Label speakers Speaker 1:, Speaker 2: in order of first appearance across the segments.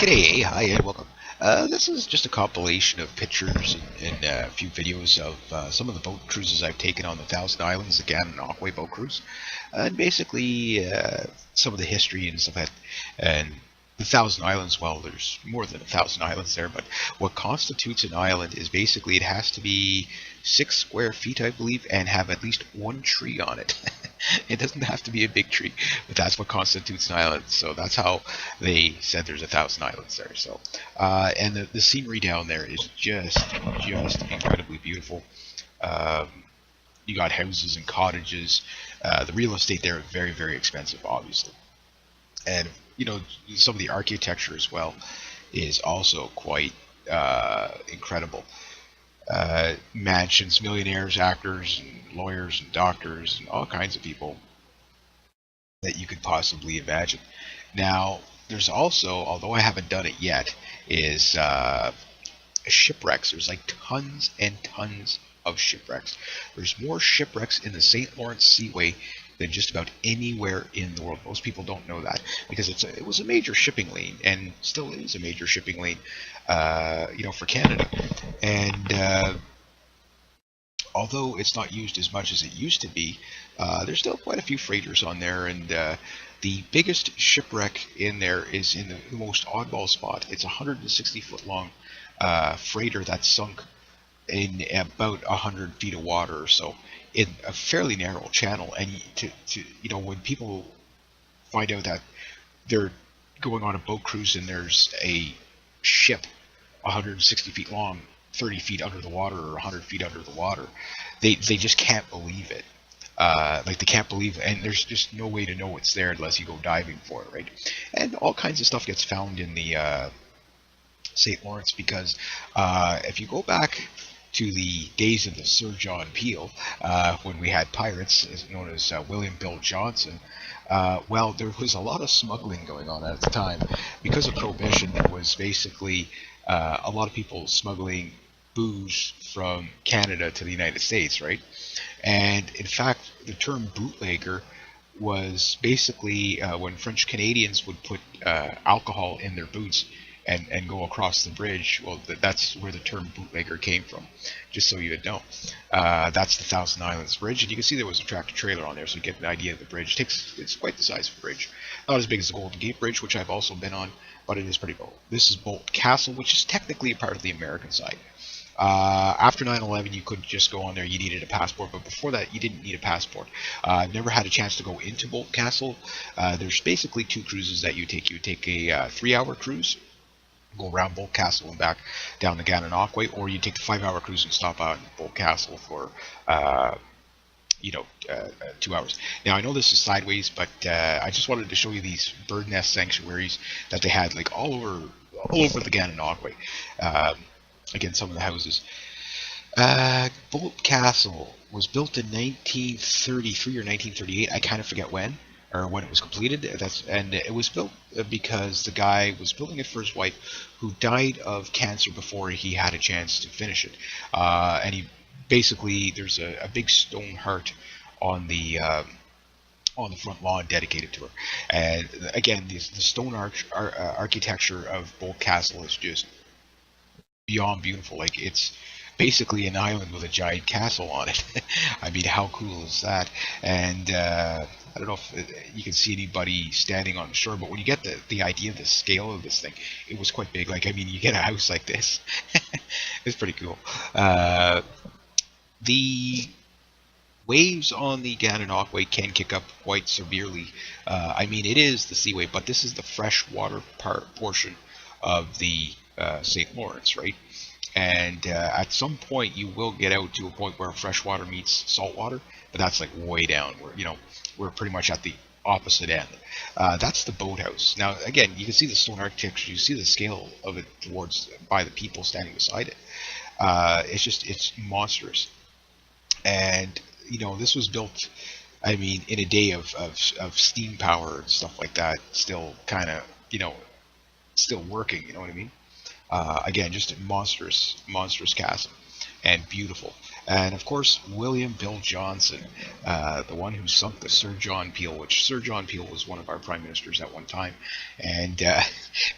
Speaker 1: G'day, hi, and welcome. This is just a compilation of pictures and a few videos of some of the boat cruises I've taken on the Thousand Islands, the Gananoque boat cruise, and basically some of the history and stuff like that. And the Thousand Islands, well, there's more than 1,000 islands there, but what constitutes an island is basically it has to be 6 square feet, I believe, and have at least one tree on it. It doesn't have to be a big tree, but that's what constitutes an island. So that's how they said there's 1,000 islands there. So, and the scenery down there is just incredibly beautiful. Um, you got houses and cottages. The real estate there is very expensive, obviously, and some of the architecture as well is also quite incredible. Mansions, millionaires, actors, and lawyers, and doctors, and all kinds of people that you could possibly imagine. Now, there's also, although I haven't done it yet, is shipwrecks. There's like tons and tons of shipwrecks. There's more shipwrecks in the St. Lawrence Seaway than just about anywhere in the world. Most people don't know that because it was a major shipping lane and still is a major shipping lane, for Canada. And although it's not used as much as it used to be, there's still quite a few freighters on there. And the biggest shipwreck in there is in the most oddball spot. It's a 160-foot long freighter that sunk in about 100 feet of water or so in a fairly narrow channel. And when people find out that they're going on a boat cruise and there's a ship 160 feet long 30 feet under the water or 100 feet under the water, they just can't believe it. Like they can't believe it, and there's just no way to know it's there unless you go diving for it, right? And all kinds of stuff gets found in the St. Lawrence because if you go back to the days of the Sir John Peel, when we had pirates, known as William Bill Johnson, well, there was a lot of smuggling going on at the time. Because of Prohibition, there was basically a lot of people smuggling booze from Canada to the United States, right? And in fact, the term bootlegger was basically when French Canadians would put alcohol in their boots and go across the bridge. Well, that's where the term bootlegger came from, just so you would know. That's the Thousand Islands Bridge, and you can see there was a tractor trailer on there, so you get an idea of the bridge. It's quite the size of a bridge. Not as big as the Golden Gate Bridge, which I've also been on, but it is pretty cool. This is Bolt Castle, which is technically a part of the American side. After 9/11, you could just go on there. You needed a passport, but before that, you didn't need a passport. I've never had a chance to go into Bolt Castle. There's basically two cruises that you take. You take a 3-hour cruise, go around Bolt Castle and back down the Gananoque, or you take the 5-hour cruise and stop out in Bolt Castle for 2 hours. Now I know this is sideways, but I just wanted to show you these bird nest sanctuaries that they had like all over the Gananoque. Again, some of the houses. Bolt Castle was built in 1933 or 1938. I kind of forget when or when it was completed. And it was built because the guy was building it for his wife, who died of cancer before he had a chance to finish it. And he basically, there's a big stone heart on the front lawn dedicated to her. And again, the stone architecture of Bolt Castle is just beyond beautiful. Like, it's basically an island with a giant castle on it. I mean, how cool is that? And I don't know if you can see anybody standing on the shore, but when you get the idea of the scale of this thing, it was quite big. Like, I mean, you get a house like this. It's pretty cool. The waves on the Gananoque can kick up quite severely. I mean, it is the seaway, but this is the freshwater portion of the St. Lawrence, right? And at some point you will get out to a point where freshwater meets saltwater, but that's like way down where we're pretty much at the opposite end. That's the boathouse. Now again, you can see the stone architecture, you see the scale of it by the people standing beside it. It's monstrous. And this was built, I mean, in a day of steam power and stuff like that, still kind of still working, you know what I mean? Again, just a monstrous castle, and beautiful. And of course, William Bill Johnson, the one who sunk the Sir John Peel, which Sir John Peel was one of our prime ministers at one time. And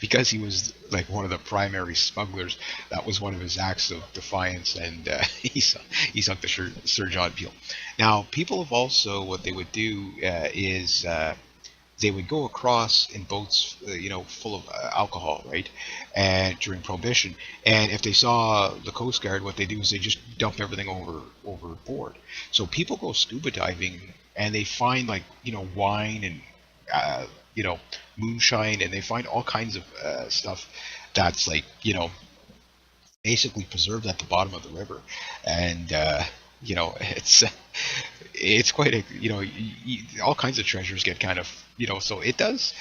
Speaker 1: because he was like one of the primary smugglers, that was one of his acts of defiance, and he sunk the Sir John Peel. Now, people have also, what they would do is they would go across in boats, full of alcohol, right? And during Prohibition, and if they saw the Coast Guard, what they do is they just dump everything overboard. So people go scuba diving and they find like wine and uh, you know moonshine, and they find all kinds of stuff that's like basically preserved at the bottom of the river, and it's quite a all kinds of treasures get kind of so it is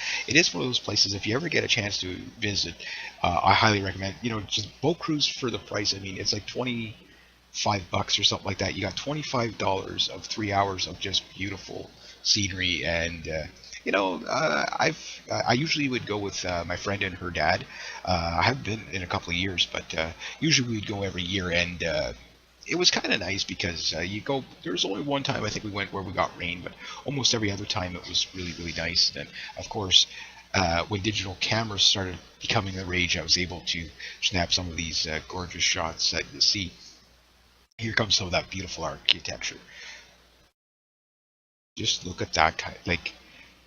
Speaker 1: one of those places. If you ever get a chance to visit, I highly recommend. Just boat cruise for the price. I mean, it's like $25 or something like that. You got $25 of 3 hours of just beautiful scenery, and I usually would go with my friend and her dad. I haven't been in a couple of years, but usually we'd go every year, and it was kind of nice because you go. There was only one time I think we went where we got rain, but almost every other time it was really, really nice. And of course, when digital cameras started becoming the rage, I was able to snap some of these gorgeous shots that you see. Here comes some of that beautiful architecture. Just look at that kind, like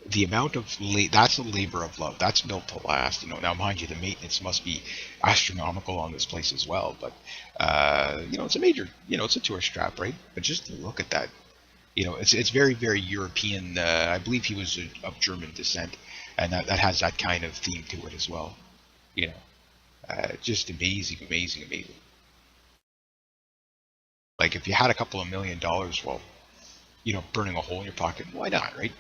Speaker 1: the amount of that's a labor of love. That's built to last. Now mind you, the maintenance must be astronomical on this place as well. But it's a major, it's a tourist trap, right? But just look at that. It's very, very European. I believe he was of German descent, and that has that kind of theme to it as well. You know, just amazing, amazing, amazing. Like if you had a couple of $1 million, well, burning a hole in your pocket, why not, right?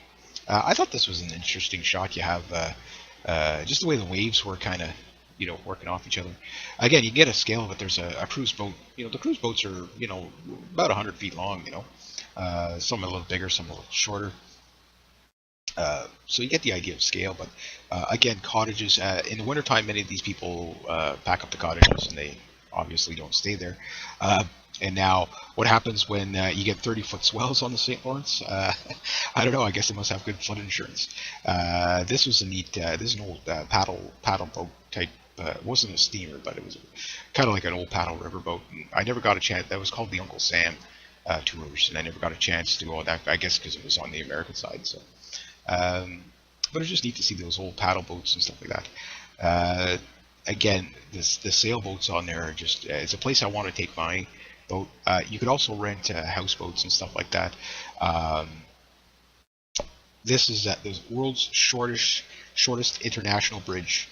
Speaker 1: I thought this was an interesting shot. You have just the way the waves were kind of, working off each other. Again, you get a scale of it. There's a cruise boat. The cruise boats are, about 100 feet long. Some a little bigger, some a little shorter. So you get the idea of scale. But again, cottages. In the wintertime, many of these people pack up the cottages and they obviously don't stay there. And now, what happens when you get 30-foot swells on the St. Lawrence? I don't know. I guess they must have good flood insurance. This was a neat. This is an old paddle boat type. It wasn't a steamer, but it was kind of like an old paddle river boat. And I never got a chance. That was called the Uncle Sam tours, and I never got a chance to go on that. I guess because it was on the American side. So, but it's just neat to see those old paddle boats and stuff like that. Again, the sailboats on there are just. It's a place I want to take my boat. You could also rent houseboats and stuff like that. This is the world's shortest international bridge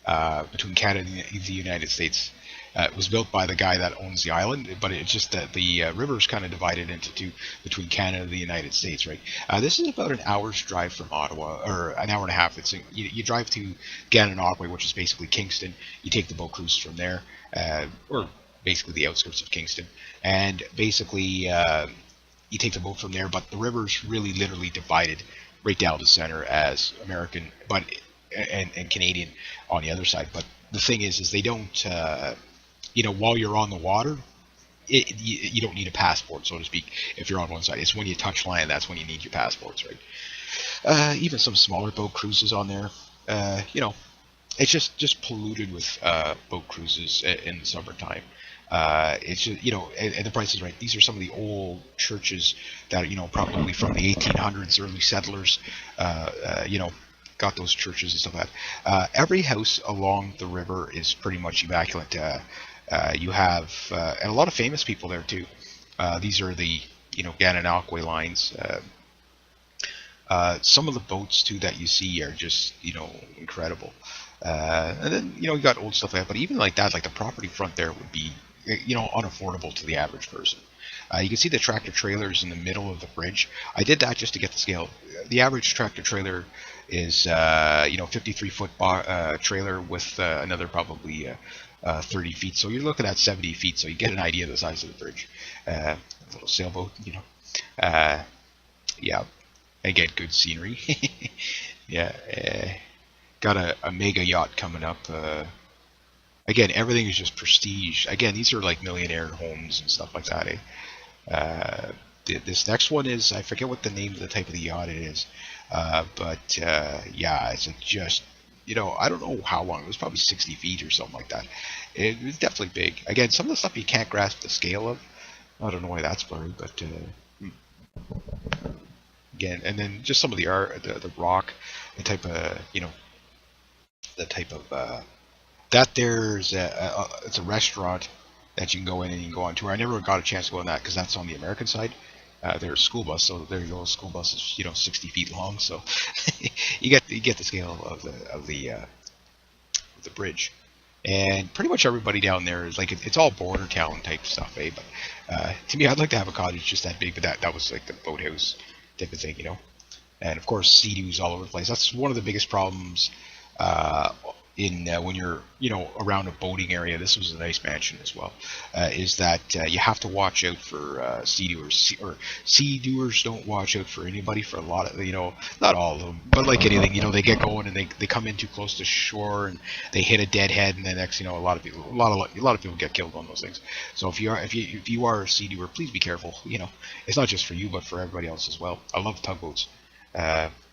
Speaker 1: between Canada and the United States. It was built by the guy that owns the island, but it's just that the river is kind of divided into two between Canada and the United States, right? This is about an hour's drive from Ottawa, or an hour and a half. You drive to Gananoque, which is basically Kingston. You take the boat cruise from there, or basically the outskirts of Kingston, and basically you take the boat from there. But the river's really literally divided right down the center as American, but and Canadian on the other side. But the thing is they don't. While you're on the water, you don't need a passport, so to speak. If you're on one side, it's when you touch land that's when you need your passports, right? Even some smaller boat cruises on there. It's just polluted with boat cruises in the summertime. It's just, and the price is right. These are some of the old churches that probably from the 1800s, early settlers, got those churches and stuff like that. Every house along the river is pretty much immaculate. You have and a lot of famous people there too. These are the Gananoque lines. Some of the boats too that you see are just incredible. And then you got old stuff like that. But even like that, like the property front there would be unaffordable to the average person. You can see the tractor trailers in the middle of the bridge. I did that just to get the scale. The average tractor trailer is 53-foot trailer with another probably 30 feet. So you're looking at 70 feet. So you get an idea of the size of the bridge. A little sailboat, yeah. Again, good scenery. Yeah. Got a mega yacht coming up. Again, everything is just prestige. Again, these are like millionaire homes and stuff like that. This next one is, I forget what the name of the type of the yacht it is, but yeah, it's just, I don't know how long. It was probably 60 feet or something like that. It was definitely big. Again, some of the stuff you can't grasp the scale of. I don't know why that's blurry, but again, and then just some of the art, the rock, the type of, the type of that there's it's a restaurant that you can go in and you can go on tour. I never got a chance to go on that because that's on the American side. There's a school bus, so there you go. A school bus is 60 feet long, so you get the scale of the bridge. And pretty much everybody down there is like it's all border town type stuff, eh? But to me, I'd like to have a cottage just that big, but that was like the boathouse type of thing. And of course, sea-doos all over the place. That's one of the biggest problems uh, in when you're around a boating area. This was a nice mansion as well. Is that you have to watch out for sea-doers, or sea-doers don't watch out for anybody for a lot of not all of them, but like anything, they get going and they come in too close to shore and they hit a dead head, and the next a lot of people get killed on those things. So if you are a sea-doer, please be careful. It's not just for you, but for everybody else as well. I love tugboats.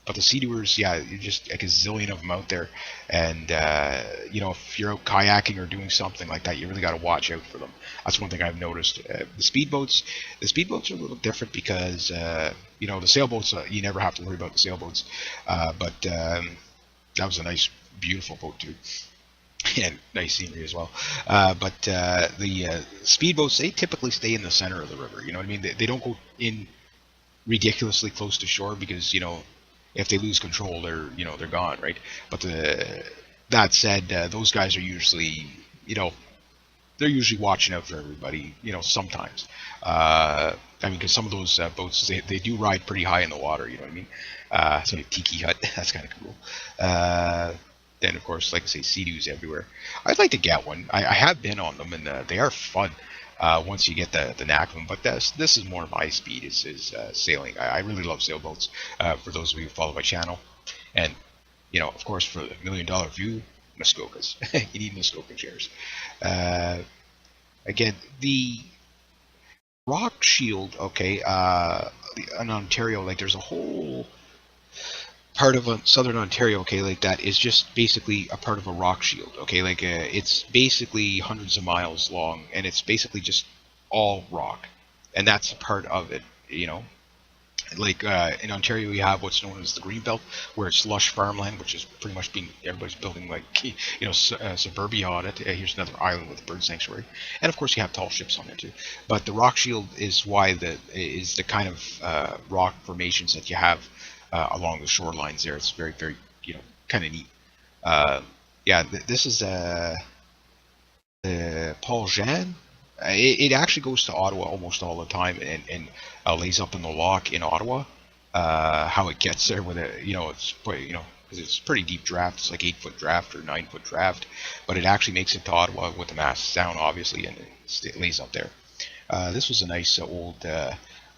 Speaker 1: But the sea doers, yeah, you're just like a zillion of them out there, and if you're out kayaking or doing something like that, you really got to watch out for them. That's one thing I've noticed. The speedboats are a little different because the sailboats, you never have to worry about the sailboats, but that was a nice, beautiful boat too. And nice scenery as well. But the speedboats, they typically stay in the center of the river. You know what I mean? They don't go in ridiculously close to shore because if they lose control, they're gone, right? But that said, those guys are usually they're usually watching out for everybody. Sometimes. I mean, because some of those boats they do ride pretty high in the water. You know what I mean? So tiki hut, that's kind of cool. Then of course, like I say, sea-doos everywhere. I'd like to get one. I have been on them, and they are fun. Once you get the knack of them. But this is more my speed is sailing. I really love sailboats. For those of you who follow my channel, and of course, for the $1 million view, Muskokas. You need Muskoka chairs. Again, the rock shield. Okay, in Ontario, like there's a whole part of southern Ontario, okay, like that is just basically a part of a rock shield, okay, like it's basically hundreds of miles long, and it's basically just all rock, and that's a part of it, like in Ontario you have what's known as the Greenbelt, where it's lush farmland, which is pretty much everybody's building like suburbia on it. Here's another island with a bird sanctuary, and of course you have tall ships on there too. But the rock shield is the kind of rock formations that you have along the shorelines there. It's very, very, kind of neat. Yeah, this is Paul Jean. It actually goes to Ottawa almost all the time, and lays up in the lock in Ottawa. How it gets there with it's quite, because it's a pretty deep draft. It's like 8-foot draft or 9-foot draft, but it actually makes it to Ottawa with the masts down, obviously, and it lays up there. This was a nice old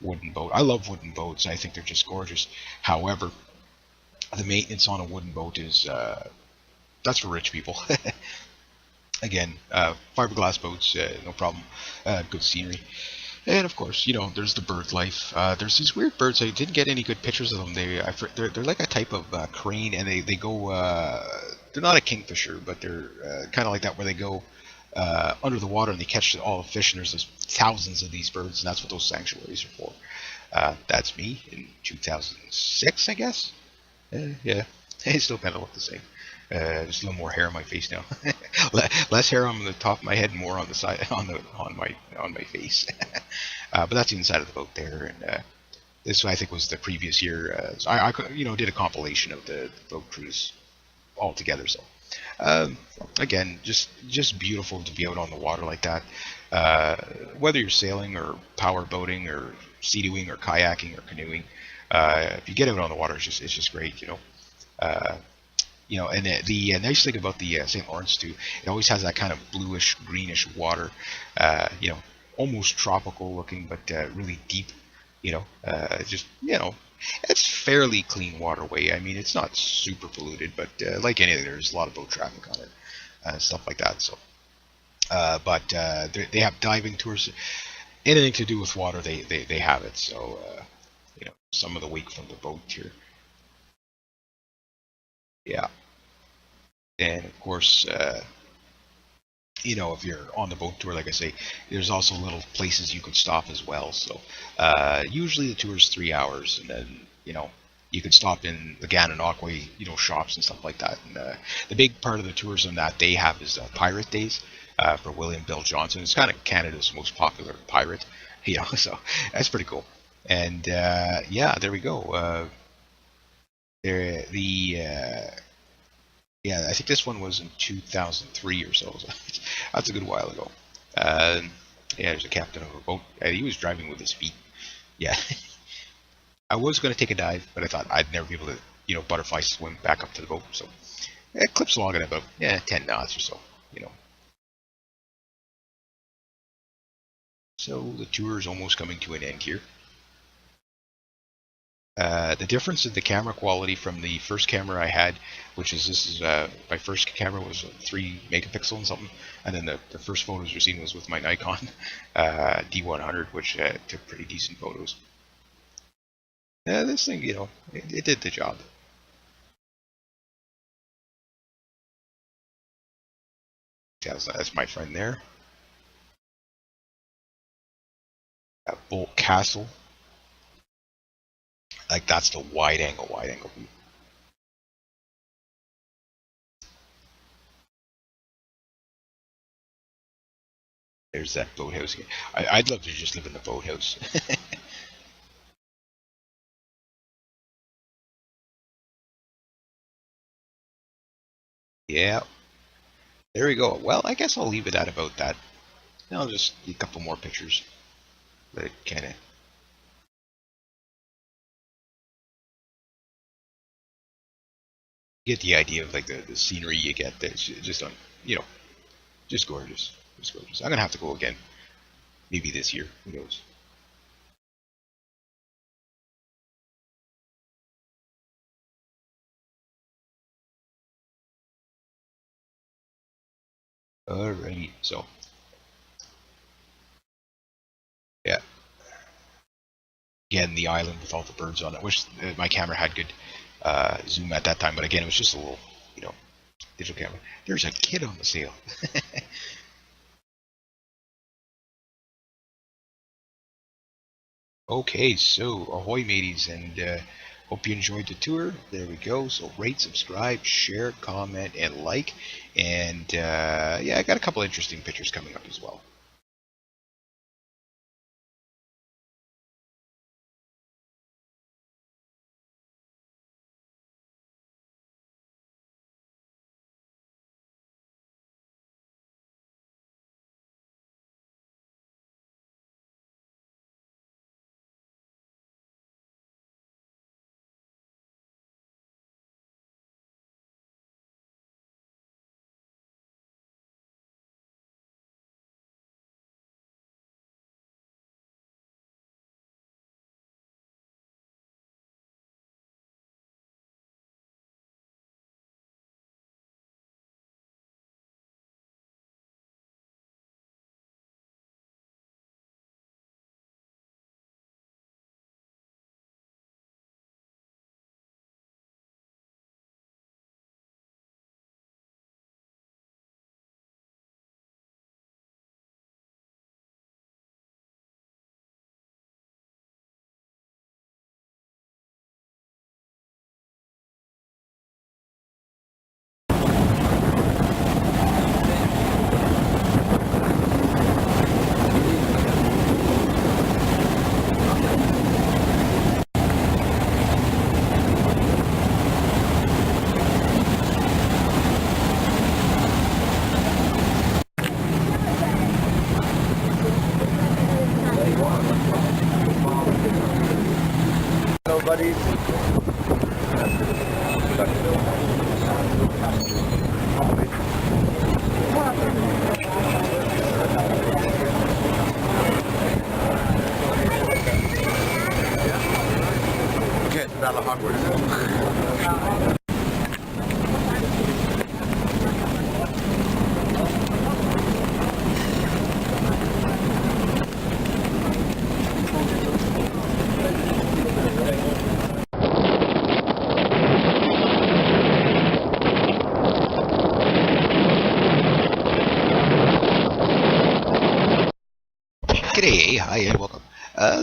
Speaker 1: wooden boat. I love wooden boats. I think they're just gorgeous. However, the maintenance on a wooden boat is that's for rich people. Again, fiberglass boats, no problem. Good scenery. And of course, there's the bird life. There's these weird birds. I didn't get any good pictures of them. They're like a type of crane, and they go. They're not a kingfisher, but they're kind of like that, where they go under the water and they catch all the fish. And there's thousands of these birds, and that's what those sanctuaries are for. That's me in 2006, I guess. Yeah, they still kind of look the same. Just a little more hair on my face now. Less hair on the top of my head, more on the side, on my face. But that's the inside of the boat there, and this I think was the previous year. I did a compilation of the boat cruise all together. So again, just beautiful to be out on the water like that. Whether you're sailing or power boating or sea-doing or kayaking or canoeing, if you get out on the water, it's just great. And the nice thing about the St. Lawrence too, it always has that kind of bluish, greenish water, almost tropical looking, but really deep. It's fairly clean waterway. I mean, it's not super polluted, but like anything, there's a lot of boat traffic on it, stuff like that. So, but they have diving tours. anything to do with water, they have it. So some of the wake from the boat here. Yeah, and of course, if you're on the boat tour, like I say, there's also little places you could stop as well. So usually the tour is 3 hours, and then you could stop in the Gananoque, shops and stuff like that. And the big part of the tourism that they have is Pirate Days for William Bill Johnson. It's kind of Canada's most popular pirate, so that's pretty cool. And yeah, there we go. There, yeah, I think this one was in 2003 or so. That's a good while ago. Yeah, there's a captain of a boat. He was driving with his feet. Yeah. I was going to take a dive, but I thought I'd never be able to, butterfly swim back up to the boat. So it clips along at about 10 knots or so. So the tour is almost coming to an end here. The difference in the camera quality from the first camera I had, this is my first camera was 3 megapixel and something, and then the first photos you're seeing was with my Nikon D100, which took pretty decent photos. This thing, it did the job. That's my friend there. Bolt Castle. Like that's the wide angle view. There's that boathouse again. I'd love to just live in the boathouse. Yeah. There we go. Well, I guess I'll leave it at about that. I'll just do a couple more pictures. But kind of get the idea of like the scenery you get. That's just just gorgeous. Just gorgeous. I'm gonna have to go again. Maybe this year. Who knows? Alrighty. So yeah. Again, the island with all the birds on it. I wish my camera had good zoom at that time, but again, it was just a little, digital camera. There's a kid on the sail. Okay, so ahoy mateys, and hope you enjoyed the tour. There we go. So rate, subscribe, share, comment, and like. And yeah, I got a couple interesting pictures coming up as well.
Speaker 2: Buddies. Okay, Battle of Hogwarts.
Speaker 1: Hey, hi, and welcome.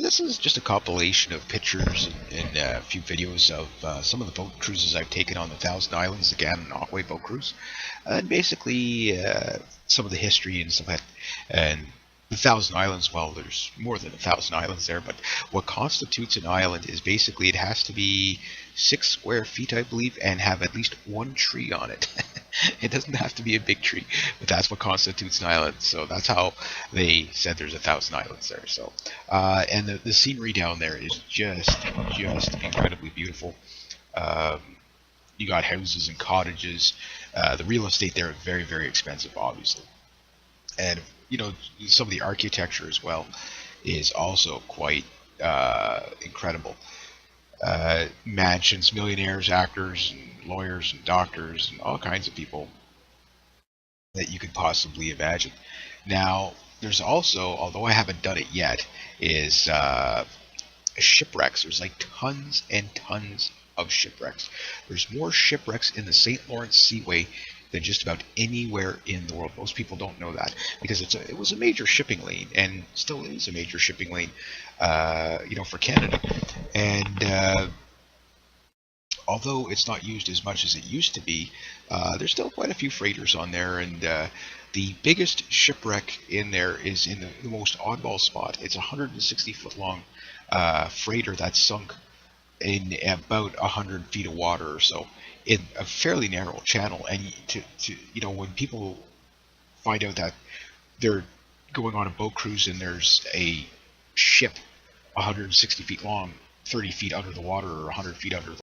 Speaker 1: This is just a compilation of pictures and a few videos of some of the boat cruises I've taken on the Thousand Islands, the Gannon Aquay boat cruise, and basically some of the history and stuff like that. And the Thousand Islands, well, there's more than 1,000 islands there, but what constitutes an island is basically it has to be 6 square feet, I believe, and have at least one tree on it. It doesn't have to be a big tree, but that's what constitutes an island. So that's how they said there's 1,000 islands there. So, and the scenery down there is just incredibly beautiful. Um, you got houses and cottages. The real estate there is very expensive, obviously, and some of the architecture as well is also quite incredible. Mansions, millionaires, actors, and lawyers, and doctors, and all kinds of people that you could possibly imagine. Now, there's also, although I haven't done it yet, is shipwrecks. There's like tons and tons of shipwrecks. There's more shipwrecks in the St. Lawrence Seaway than just about anywhere in the world. Most people don't know that because it was a major shipping lane and still is a major shipping lane, for Canada. And although it's not used as much as it used to be, there's still quite a few freighters on there. And the biggest shipwreck in there is in the most oddball spot. It's a 160-foot long freighter that sunk in about 100 feet of water or so in a fairly narrow channel. And when people find out that they're going on a boat cruise and there's a ship 160 feet long 30 feet under the water or 100 feet under the